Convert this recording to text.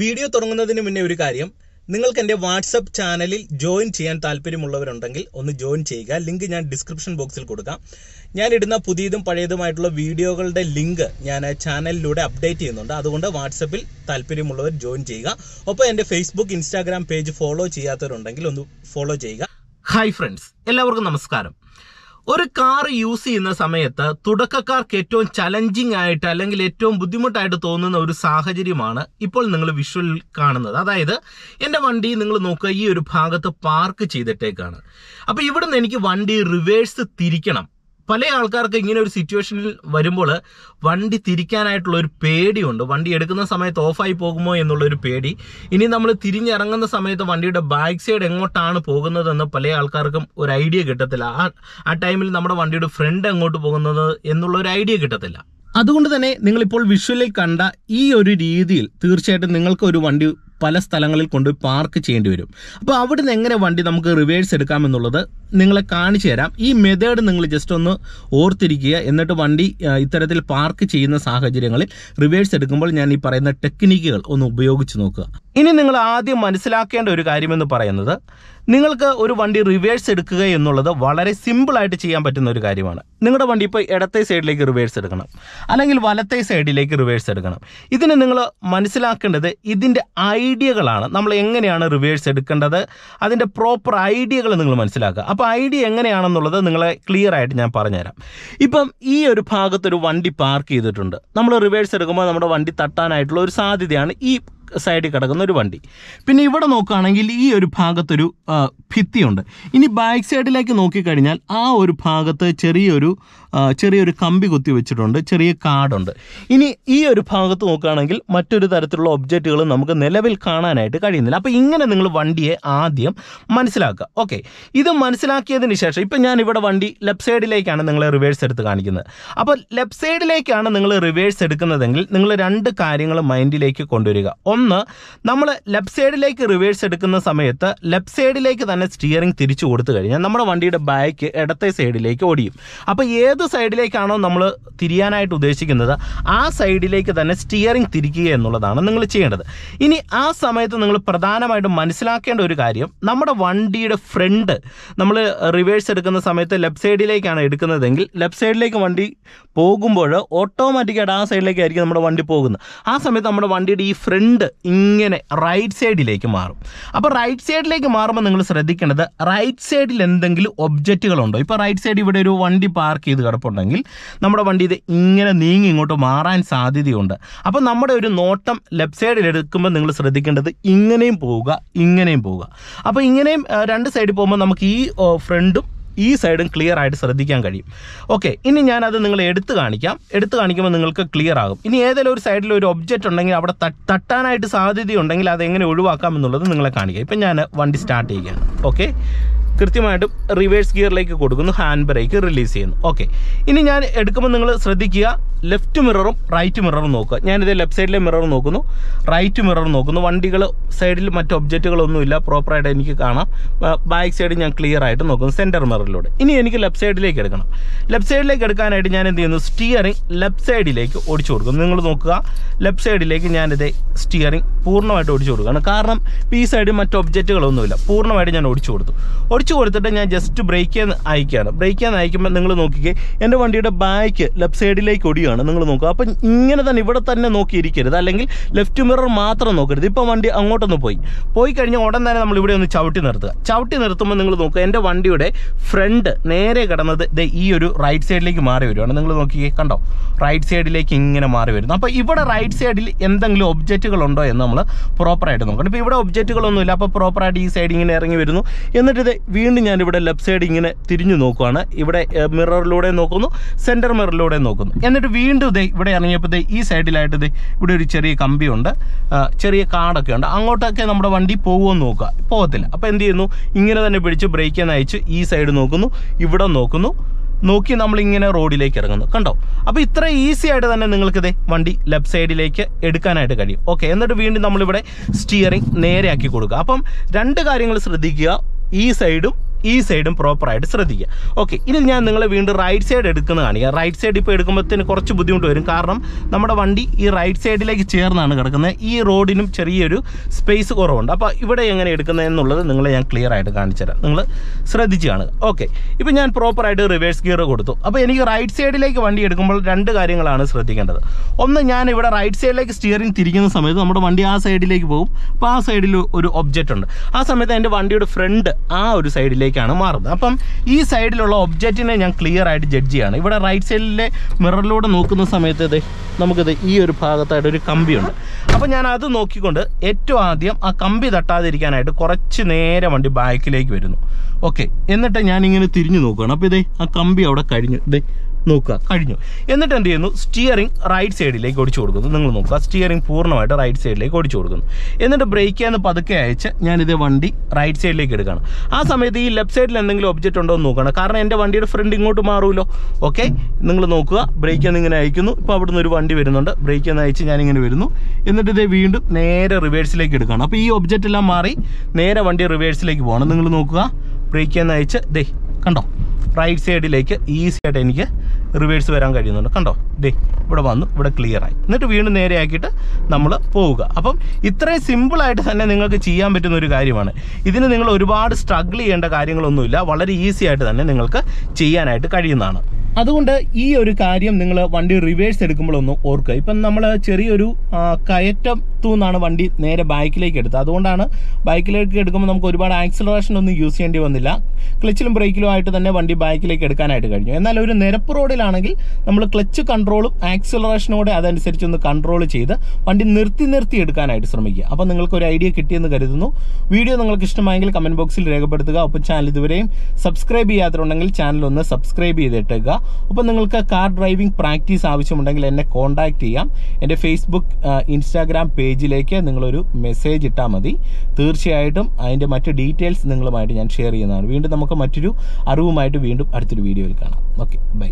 Video തുടങ്ങുന്നതിന് മുന്നേ ഒരു കാര്യം, നിങ്ങൾക്ക് എൻ്റെ വാട്സപ്പ് ചാനലിൽ ജോയിൻ ചെയ്യാൻ താല്പര്യമുള്ളവരുണ്ടെങ്കിൽ ഒന്ന് ജോയിൻ ചെയ്യുക. ലിങ്ക് ഞാൻ ഡിസ്ക്രിപ്ഷൻ ബോക്സിൽ കൊടുക്കാം. ഞാൻ ഇടുന്ന പുതിയതും പഴയതുമായിട്ടുള്ള വീഡിയോകളുടെ ലിങ്ക് ഞാൻ ചാനലിലൂടെ അപ്ഡേറ്റ് ചെയ്യുന്നുണ്ട്. അതുകൊണ്ട് വാട്സപ്പിൽ താല്പര്യമുള്ളവർ ജോയിൻ ചെയ്യുക. ഒപ്പം എൻ്റെ ഫേസ്ബുക്ക്, ഇൻസ്റ്റാഗ്രാം പേജ് ഫോളോ ചെയ്യാത്തവരുണ്ടെങ്കിൽ ഒന്ന് ഫോളോ ചെയ്യുക. ഹായ് ഫ്രണ്ട്സ്, എല്ലാവർക്കും നമസ്കാരം. ഒരു കാർ യൂസ് ചെയ്യുന്ന സമയത്ത് തുടക്കക്കാർക്ക് ഏറ്റവും ചലഞ്ചിങ് ആയിട്ട് അല്ലെങ്കിൽ ഏറ്റവും ബുദ്ധിമുട്ടായിട്ട് തോന്നുന്ന ഒരു സാഹചര്യമാണ് ഇപ്പോൾ നിങ്ങൾ വിഷ്വൽ കാണുന്നത്. അതായത് എൻ്റെ വണ്ടി നിങ്ങൾ നോക്കുക, ഈ ഒരു ഭാഗത്ത് പാർക്ക് ചെയ്തിട്ടേക്കാണ്. അപ്പോൾ ഇവിടുന്ന് എനിക്ക് വണ്ടി റിവേഴ്സ് തിരിക്കണം. പല ആൾക്കാർക്ക് ഇങ്ങനെ ഒരു സിറ്റുവേഷനിൽ വരുമ്പോൾ വണ്ടി തിരിക്കാനായിട്ടുള്ള ഒരു പേടിയുണ്ട്. വണ്ടി എടുക്കുന്ന സമയത്ത് ഓഫായി പോകുമോ എന്നുള്ളൊരു പേടി. ഇനി നമ്മൾ തിരിഞ്ഞിറങ്ങുന്ന സമയത്ത് വണ്ടിയുടെ ബാക്ക് സൈഡ് എങ്ങോട്ടാണ് പോകുന്നതെന്ന് പല ആൾക്കാർക്കും ഒരു ഐഡിയ കിട്ടത്തില്ല. ആ ടൈമിൽ നമ്മുടെ വണ്ടിയുടെ ഫ്രണ്ട് എങ്ങോട്ട് പോകുന്നത് എന്നുള്ള ഒരു ഐഡിയ കിട്ടത്തില്ല. അതുകൊണ്ട് തന്നെ നിങ്ങളിപ്പോൾ വിഷ്വലിൽ കണ്ട ഈ ഒരു രീതിയിൽ തീർച്ചയായിട്ടും നിങ്ങൾക്ക് ഒരു വണ്ടി പല സ്ഥലങ്ങളിൽ കൊണ്ടുപോയി പാർക്ക് ചെയ്യേണ്ടി വരും. അപ്പോൾ അവിടുന്ന് എങ്ങനെ വണ്ടി നമുക്ക് റിവേഴ്സ് എടുക്കാമെന്നുള്ളത് നിങ്ങളെ കാണിച്ചു തരാം. ഈ മെത്തേഡ് നിങ്ങൾ ജസ്റ്റ് ഒന്ന് ഓർത്തിരിക്കുക. എന്നിട്ട് വണ്ടി ഇത്തരത്തിൽ പാർക്ക് ചെയ്യുന്ന സാഹചര്യങ്ങളിൽ റിവേഴ്സ് എടുക്കുമ്പോൾ ഞാൻ ഈ പറയുന്ന ടെക്നിക്കുകൾ ഒന്ന് ഉപയോഗിച്ച് നോക്കുക. ഇനി നിങ്ങൾ ആദ്യം മനസ്സിലാക്കേണ്ട ഒരു കാര്യമെന്ന് പറയുന്നത്, നിങ്ങൾക്ക് ഒരു വണ്ടി റിവേഴ്സ് എടുക്കുക എന്നുള്ളത് വളരെ സിമ്പിളായിട്ട് ചെയ്യാൻ പറ്റുന്ന ഒരു കാര്യമാണ്. നിങ്ങളുടെ വണ്ടി ഇപ്പോൾ ഇടത്തെ സൈഡിലേക്ക് റിവേഴ്സ് എടുക്കണം, അല്ലെങ്കിൽ വലത്തെ സൈഡിലേക്ക് റിവേഴ്സ് എടുക്കണം. ഇതിന് നിങ്ങൾ മനസ്സിലാക്കേണ്ടത് ഇതിൻ്റെ ഐഡിയകളാണ്. നമ്മൾ എങ്ങനെയാണ് റിവേഴ്സ് എടുക്കേണ്ടത്, അതിൻ്റെ പ്രോപ്പർ ഐഡിയകൾ നിങ്ങൾ മനസ്സിലാക്കുക. അപ്പോൾ ഐഡിയ എങ്ങനെയാണെന്നുള്ളത് നിങ്ങളെ ക്ലിയർ ആയിട്ട് ഞാൻ പറഞ്ഞുതരാം. ഇപ്പം ഈ ഒരു ഭാഗത്തൊരു വണ്ടി പാർക്ക് ചെയ്തിട്ടുണ്ട്. നമ്മൾ റിവേഴ്സ് എടുക്കുമ്പോൾ നമ്മുടെ വണ്ടി തട്ടാനായിട്ടുള്ള ഒരു സാധ്യതയാണ് ഈ സൈഡിൽ കിടക്കുന്ന ഒരു വണ്ടി. പിന്നെ ഇവിടെ നോക്കുകയാണെങ്കിൽ ഈ ഒരു ഭാഗത്തൊരു ഭിത്തിയുണ്ട്. ഇനി ബാക്ക് സൈഡിലേക്ക് നോക്കിക്കഴിഞ്ഞാൽ ആ ഒരു ഭാഗത്ത് ചെറിയൊരു കമ്പി കുത്തി വെച്ചിട്ടുണ്ട്, ചെറിയ കാടുണ്ട്. ഇനി ഈ ഒരു ഭാഗത്ത് നോക്കുകയാണെങ്കിൽ മറ്റൊരു തരത്തിലുള്ള ഒബ്ജക്റ്റുകൾ നമുക്ക് നിലവിൽ കാണാനായിട്ട് കഴിയുന്നില്ല. അപ്പോൾ ഇങ്ങനെ നിങ്ങൾ വണ്ടിയെ ആദ്യം മനസ്സിലാക്കുക. ഓക്കെ, ഇത് മനസ്സിലാക്കിയതിന് ശേഷം ഇപ്പം ഞാൻ ഇവിടെ വണ്ടി ലെഫ്റ്റ് സൈഡിലേക്കാണ് നിങ്ങൾ റിവേഴ്സ് എടുത്ത് കാണിക്കുന്നത്. അപ്പോൾ ലെഫ്റ്റ് സൈഡിലേക്കാണ് നിങ്ങൾ റിവേഴ്സ് എടുക്കുന്നതെങ്കിൽ നിങ്ങൾ രണ്ട് കാര്യങ്ങൾ മൈൻഡിലേക്ക് കൊണ്ടുവരിക. ഒന്ന്, നമ്മൾ ലെഫ്റ്റ് സൈഡിലേക്ക് റിവേഴ്സ് എടുക്കുന്ന സമയത്ത് ലെഫ്റ്റ് സൈഡിലേക്ക് തന്നെ സ്റ്റിയറിംഗ് തിരിച്ചു കൊടുത്തു കഴിഞ്ഞാൽ നമ്മുടെ വണ്ടിയുടെ ബാക്ക് ഇടത്തെ സൈഡിലേക്ക് ഓടിയും. അപ്പോൾ ഏത് സൈഡിലേക്കാണോ നമ്മൾ തിരിയാനായിട്ട് ഉദ്ദേശിക്കുന്നത് ആ സൈഡിലേക്ക് തന്നെ സ്റ്റിയറിംഗ് തിരിക്കുക എന്നുള്ളതാണ് നിങ്ങൾ ചെയ്യേണ്ടത്. ഇനി ആ സമയത്ത് നിങ്ങൾ പ്രധാനമായിട്ടും മനസ്സിലാക്കേണ്ട ഒരു കാര്യം, നമ്മുടെ വണ്ടിയുടെ ഫ്രണ്ട് നമ്മൾ റിവേഴ്സ് എടുക്കുന്ന സമയത്ത് ലെഫ്റ്റ് സൈഡിലേക്കാണ് എടുക്കുന്നതെങ്കിൽ ലെഫ്റ്റ് സൈഡിലേക്ക് വണ്ടി പോകുമ്പോൾ ഓട്ടോമാറ്റിക്കായിട്ട് ആ സൈഡിലേക്കായിരിക്കും നമ്മുടെ വണ്ടി പോകുന്നത്. ആ സമയത്ത് നമ്മുടെ വണ്ടിയുടെ ഈ ഫ്രണ്ട് ഇങ്ങനെ റൈറ്റ് സൈഡിലേക്ക് മാറും. അപ്പോൾ റൈറ്റ് സൈഡിലേക്ക് മാറുമ്പോൾ നിങ്ങൾ ശ്രദ്ധിക്കേണ്ടത്, റൈറ്റ് സൈഡിൽ എന്തെങ്കിലും ഒബ്ജക്റ്റുകളുണ്ടോ. ഇപ്പോൾ റൈറ്റ് സൈഡ് ഇവിടെ ഒരു വണ്ടി പാർക്ക് ചെയ്ത് കിടപ്പുണ്ടെങ്കിൽ നമ്മുടെ വണ്ടി ഇത് ഇങ്ങനെ നീങ്ങി ഇങ്ങോട്ട് മാറാൻ സാധ്യതയുണ്ട്. അപ്പോൾ നമ്മുടെ ഒരു നോട്ടം ലെഫ്റ്റ് സൈഡിൽ എടുക്കുമ്പോൾ നിങ്ങൾ ശ്രദ്ധിക്കേണ്ടത് ഇങ്ങനെയും പോവുക, ഇങ്ങനെയും പോവുക. അപ്പോൾ ഇങ്ങനെയും രണ്ട് സൈഡിൽ പോകുമ്പോൾ നമുക്ക് ഈ ഫ്രണ്ടും ഈ സൈഡും ക്ലിയർ ആയിട്ട് ശ്രദ്ധിക്കാൻ കഴിയും. ഓക്കെ, ഇനി ഞാനത് നിങ്ങൾ എടുത്ത് കാണിക്കുമ്പോൾ നിങ്ങൾക്ക് ക്ലിയർ ആകും. ഇനി ഏതെങ്കിലും ഒരു സൈഡിൽ ഒരു ഒബ്ജക്റ്റ് ഉണ്ടെങ്കിൽ അവിടെ തട്ടാനായിട്ട് സാധ്യതയുണ്ടെങ്കിൽ അതെങ്ങനെ ഒഴിവാക്കാം എന്നുള്ളത് നിങ്ങളെ കാണിക്കുക. ഇപ്പം ഞാൻ വണ്ടി സ്റ്റാർട്ട് ചെയ്യുകയാണ്. ഓക്കെ, കൃത്യമായിട്ടും റിവേഴ്സ് ഗിയറിലേക്ക് കൊടുക്കുന്നു, ഹാൻഡ് ബ്രേക്ക് റിലീസ് ചെയ്യുന്നു. ഓക്കെ, ഇനി ഞാൻ എടുക്കുമ്പോൾ നിങ്ങൾ ശ്രദ്ധിക്കുക, ലെഫ്റ്റ് മിററും റൈറ്റ് മിററും നോക്കുക. ഞാനിത് ലെഫ്റ്റ് സൈഡിലെ മിറർ നോക്കുന്നു, റൈറ്റ് മിറർ നോക്കുന്നു. വണ്ടികൾ സൈഡിൽ മറ്റ് ഒബ്ജക്റ്റുകളൊന്നുമില്ല, പ്രോപ്പറായിട്ട് എനിക്ക് കാണാം. ബാക്ക് സൈഡ് ഞാൻ ക്ലിയർ ആയിട്ട് നോക്കുന്നു സെൻറ്റർ മിററിലൂടെ. ഇനി എനിക്ക് ലെഫ്റ്റ് സൈഡിലേക്ക് എടുക്കണം. ലെഫ്റ്റ് സൈഡിലേക്ക് എടുക്കാനായിട്ട് ഞാൻ എന്ത് ചെയ്യുന്നു, സ്റ്റിയറിംഗ് ലെഫ്റ്റ് സൈഡിലേക്ക് ഓടിച്ചു കൊടുക്കുന്നു. നിങ്ങൾ നോക്കുക, ലെഫ്റ്റ് സൈഡിലേക്ക് ഞാനിത് സ്റ്റിയറിംഗ് പൂർണ്ണമായിട്ട് ഓടിച്ചു കൊടുക്കുകയാണ്. കാരണം ഈ സൈഡിൽ മറ്റ് ഒബ്ജക്റ്റുകളൊന്നുമില്ല, പൂർണ്ണമായിട്ട് ഞാൻ ഓടിച്ചു കൊടുത്തിട്ട് ഞാൻ ജസ്റ്റ് ബ്രേക്ക് ചെയ്യാൻ അയക്കുമ്പോൾ നിങ്ങൾ നോക്കിക്കേ, എൻ്റെ വണ്ടിയുടെ ബാക്ക് ലെഫ്റ്റ് സൈഡിലേക്ക് ഓടിയാണ്. നിങ്ങൾ നോക്കുക. അപ്പം ഇങ്ങനെ തന്നെ ഇവിടെ തന്നെ നോക്കിയിരിക്കരുത്, അല്ലെങ്കിൽ ലെഫ്റ്റ് മിറർ മാത്രം നോക്കരുത്. ഇപ്പം വണ്ടി അങ്ങോട്ടൊന്ന് പോയി കഴിഞ്ഞാൽ ഉടൻ തന്നെ നമ്മൾ ഇവിടെ ഒന്ന് ചവിട്ടി നിർത്തുമ്പോൾ നിങ്ങൾ നോക്കുക, എൻ്റെ വണ്ടിയുടെ ഫ്രണ്ട് നേരെ കിടന്നത് ഈ ഒരു റൈറ്റ് സൈഡിലേക്ക് മാറി വരുവാണ്. നിങ്ങൾ നോക്കിക്കേ, കണ്ടോ, റൈറ്റ് സൈഡിലേക്ക് ഇങ്ങനെ മാറി വരുന്നു. അപ്പോൾ ഇവിടെ റൈറ്റ് സൈഡിൽ എന്തെങ്കിലും ഒബ്ജക്റ്റുകളുണ്ടോ എന്ന് നമ്മൾ പ്രോപ്പറായിട്ട് നോക്കണം. ഇപ്പോൾ ഇവിടെ ഒബ്ജക്റ്റുകളൊന്നുമില്ല, അപ്പോൾ പ്രോപ്പറായിട്ട് ഈ സൈഡ് ഇങ്ങനെ ഇറങ്ങി വരുന്നു. എന്നിട്ട് ഇത് വീണ്ടും ഞാനിവിടെ ലെഫ്റ്റ് സൈഡ് ഇങ്ങനെ തിരിഞ്ഞു നോക്കുകയാണ്. ഇവിടെ മിററിലൂടെ നോക്കുന്നു, സെൻറ്റർ മിററിലൂടെ നോക്കുന്നു. എന്നിട്ട് വീണ്ടും ഇവിടെ ഇറങ്ങിയപ്പോൾ ഈ സൈഡിലായിട്ട് ഇവിടെ ഒരു ചെറിയ കമ്പിയുണ്ട്, ചെറിയ കാടൊക്കെ ഉണ്ട്. അങ്ങോട്ടൊക്കെ നമ്മുടെ വണ്ടി പോകുമെന്ന് നോക്കുക, പോകത്തില്ല. അപ്പോൾ എന്ത് ചെയ്യുന്നു, ഇങ്ങനെ തന്നെ പിടിച്ച് ബ്രേക്ക് അയച്ച് ഈ സൈഡ് നോക്കുന്നു, ഇവിടെ നോക്കി നമ്മളിങ്ങനെ റോഡിലേക്ക് ഇറങ്ങുന്നു. കണ്ടോ? അപ്പോൾ ഇത്ര ഈസി ആയിട്ട് തന്നെ നിങ്ങൾക്കിത് വണ്ടി ലെഫ്റ്റ് സൈഡിലേക്ക് എടുക്കാനായിട്ട് കഴിയും. ഓക്കെ, എന്നിട്ട് വീണ്ടും നമ്മളിവിടെ സ്റ്റിയറിംഗ് നേരെയാക്കി കൊടുക്കുക. അപ്പം രണ്ട് കാര്യങ്ങൾ ശ്രദ്ധിക്കുക, ഈ സൈഡും ഈ സൈഡും പ്രോപ്പറായിട്ട് ശ്രദ്ധിക്കുക. ഓക്കെ, ഇനി ഞാൻ നിങ്ങളെ വീണ്ടും റൈറ്റ് സൈഡ് എടുക്കുന്ന കാണിക്കുക. റൈറ്റ് സൈഡ് ഇപ്പോൾ എടുക്കുമ്പോഴത്തേന് കുറച്ച് ബുദ്ധിമുട്ട് വരും, കാരണം നമ്മുടെ വണ്ടി ഈ റൈറ്റ് സൈഡിലേക്ക് ചേർന്നാണ് കിടക്കുന്നത്. ഈ റോഡിനും ചെറിയൊരു സ്പേസ് കുറവുണ്ട്. അപ്പോൾ ഇവിടെ എങ്ങനെ എടുക്കുന്നതെന്നുള്ളത് നിങ്ങളെ ഞാൻ ക്ലിയർ ആയിട്ട് കാണിച്ചു തരാം, നിങ്ങൾ ശ്രദ്ധിച്ച് കാണുക. ഓക്കെ, ഇപ്പോൾ ഞാൻ പ്രോപ്പറായിട്ട് റിവേഴ്സ് ഗിയർ കൊടുത്തു. അപ്പോൾ എനിക്ക് റൈറ്റ് സൈഡിലേക്ക് വണ്ടി എടുക്കുമ്പോൾ 2 കാര്യങ്ങളാണ് ശ്രദ്ധിക്കേണ്ടത്. ഒന്ന്, ഞാൻ ഇവിടെ റൈറ്റ് സൈഡിലേക്ക് സ്റ്റിയറിംഗ് തിരിക്കുന്ന സമയത്ത് നമ്മുടെ വണ്ടി ആ സൈഡിലേക്ക് പോകും. അപ്പോൾ ആ സൈഡിൽ ഒരു ഒബ്ജക്റ്റ് ഉണ്ട്. ആ സമയത്ത് എൻ്റെ വണ്ടിയുടെ ഫ്രണ്ട് ആ ഒരു സൈഡിലേക്കാണ് മാറുന്നത്. അപ്പം ഈ സൈഡിലുള്ള ഒബ്ജക്റ്റിനെ ഞാൻ ക്ലിയർ ആയിട്ട് ജഡ്ജ് ചെയ്യാണ്. ഇവിടെ റൈറ്റ് സൈഡിലെ മിററിലൂടെ നോക്കുന്ന സമയത്ത് നമുക്കിത് ഈ ഒരു ഭാഗത്തായിട്ട് ഒരു കമ്പിയുണ്ട്. അപ്പോൾ ഞാൻ അത് നോക്കിക്കൊണ്ട് ഏറ്റവും ആദ്യം ആ കമ്പി തട്ടാതിരിക്കാനായിട്ട് കുറച്ച് നേരെ വണ്ടി ബാക്കിലേക്ക് വരുന്നു. ഓക്കെ, എന്നിട്ട് ഞാനിങ്ങനെ തിരിഞ്ഞു നോക്കുകയാണ്. അപ്പോൾ ആ കമ്പി അവിടെ കഴിഞ്ഞു, നോക്കുക, കഴിഞ്ഞു. എന്നിട്ട് എന്ത് ചെയ്യുന്നു, സ്റ്റിയറിംഗ് റൈറ്റ് സൈഡിലേക്ക് ഓടിച്ചു കൊടുക്കുന്നു. നിങ്ങൾ നോക്കുക, സ്റ്റിയറിംഗ് പൂർണ്ണമായിട്ട് റൈറ്റ് സൈഡിലേക്ക് ഓടിച്ചു കൊടുക്കുന്നു. എന്നിട്ട് ബ്രേക്ക് ചെയ്യാൻ പതുക്കെ അയച്ച് ഞാനിത് വണ്ടി റൈറ്റ് സൈഡിലേക്ക് എടുക്കുകയാണ്. ആ സമയത്ത് ഈ ലെഫ്റ്റ് സൈഡിൽ എന്തെങ്കിലും ഒബ്ജക്റ്റ് ഉണ്ടോ എന്ന് നോക്കണം, കാരണം എൻ്റെ വണ്ടിയുടെ ഫ്രണ്ട് ഇങ്ങോട്ട് മാറുമല്ലോ. ഓക്കെ, നിങ്ങൾ നോക്കുക, ബ്രേക്ക് ചെയ്യാൻ ഇങ്ങനെ അയക്കുന്നു. ഇപ്പോൾ അവിടെ നിന്ന് ഒരു വണ്ടി വരുന്നുണ്ട്, ബ്രേക്ക് ചെയ്യാൻ അയച്ച് ഞാനിങ്ങനെ വരുന്നു. എന്നിട്ട് ഇത് വീണ്ടും നേരെ റിവേഴ്സിലേക്ക് എടുക്കുകയാണ്. അപ്പോൾ ഈ ഒബ്ജക്റ്റ് എല്ലാം മാറി നേരെ വണ്ടി റിവേഴ്സിലേക്ക് പോകണം. നിങ്ങൾ നോക്കുക, ബ്രേക്ക് ചെയ്യാൻ അയച്ച് കണ്ടോ, റൈറ്റ് സൈഡിലേക്ക് ഈസി ആയിട്ട് എനിക്ക് റിവേഴ്സ് വരാൻ കഴിയുന്നുണ്ട്. കണ്ടോ, ഇവിടെ വന്നു, ഇവിടെ ക്ലിയർ ആയി. എന്നിട്ട് വീണ്ടും നേരെ ആക്കിയിട്ട് നമ്മൾ പോവുക. അപ്പം ഇത്രയും സിമ്പിളായിട്ട് തന്നെ നിങ്ങൾക്ക് ചെയ്യാൻ പറ്റുന്ന ഒരു കാര്യമാണ്. ഇതിന് നിങ്ങൾ ഒരുപാട് സ്ട്രഗിൾ ചെയ്യേണ്ട കാര്യങ്ങളൊന്നുമില്ല, വളരെ ഈസി ആയിട്ട് തന്നെ നിങ്ങൾക്ക് ചെയ്യാനായിട്ട് കഴിയുന്നതാണ്. അതുകൊണ്ട് ഈ ഒരു കാര്യം നിങ്ങൾ വണ്ടി റിവേഴ്സ് എടുക്കുമ്പോഴൊന്ന് ഓർക്കുക. ഇപ്പം നമ്മൾ ചെറിയൊരു കയറ്റത്തു നിന്നാണ് വണ്ടി നേരെ ബാക്കിലേക്ക് എടുത്തത്. അതുകൊണ്ടാണ് ബാക്കിലേക്ക് എടുക്കുമ്പോൾ നമുക്ക് ഒരുപാട് ആക്സിലറേഷൻ ഒന്നും യൂസ് ചെയ്യേണ്ടി വന്നില്ല. ക്ലച്ചിലും ബ്രേക്കിലും ആയിട്ട് തന്നെ വണ്ടി ബാക്കിലേക്ക് എടുക്കാനായിട്ട് കഴിഞ്ഞു. എന്നാൽ ഒരു നിരപ്പ് റോഡിലാണെങ്കിൽ നമ്മൾ ക്ലച്ച് കൺട്രോളും ആക്സിലറേഷനോടെ അതനുസരിച്ചൊന്ന് കൺട്രോൾ ചെയ്ത് വണ്ടി നിർത്തി എടുക്കാനായിട്ട് ശ്രമിക്കുക. അപ്പോൾ നിങ്ങൾക്കൊരു ഐഡിയ കിട്ടിയെന്ന് കരുതുന്നു. വീഡിയോ നിങ്ങൾക്ക് ഇഷ്ടമായെങ്കിൽ കമൻറ്റ് ബോക്സിൽ രേഖപ്പെടുത്തുക. ഒപ്പം ചാനൽ ഇതുവരെയും സബ്സ്ക്രൈബ് ചെയ്യാത്തതുണ്ടെങ്കിൽ ചാനൽ ഒന്ന് സബ്സ്ക്രൈബ് ചെയ്തിട്ടേക്കുക. ഒപ്പം നിങ്ങൾക്ക് കാർ ഡ്രൈവിംഗ് പ്രാക്ടീസ് ആവശ്യമുണ്ടെങ്കിൽ എന്നെ കോൺടാക്ട് ചെയ്യാം. എൻ്റെ ഫേസ്ബുക്ക് ഇൻസ്റ്റാഗ്രാം പേജിലേക്ക് നിങ്ങളൊരു മെസ്സേജ് ഇട്ടാൽ മതി. തീർച്ചയായിട്ടും അതിൻ്റെ മറ്റ് ഡീറ്റെയിൽസ് നിങ്ങളുമായിട്ട് ഞാൻ ഷെയർ ചെയ്യുന്നതാണ്. വീണ്ടും നമുക്ക് മറ്റൊരു അറിവുമായിട്ട് വീണ്ടും അടുത്തൊരു വീഡിയോയിൽ കാണാം. Okay, by.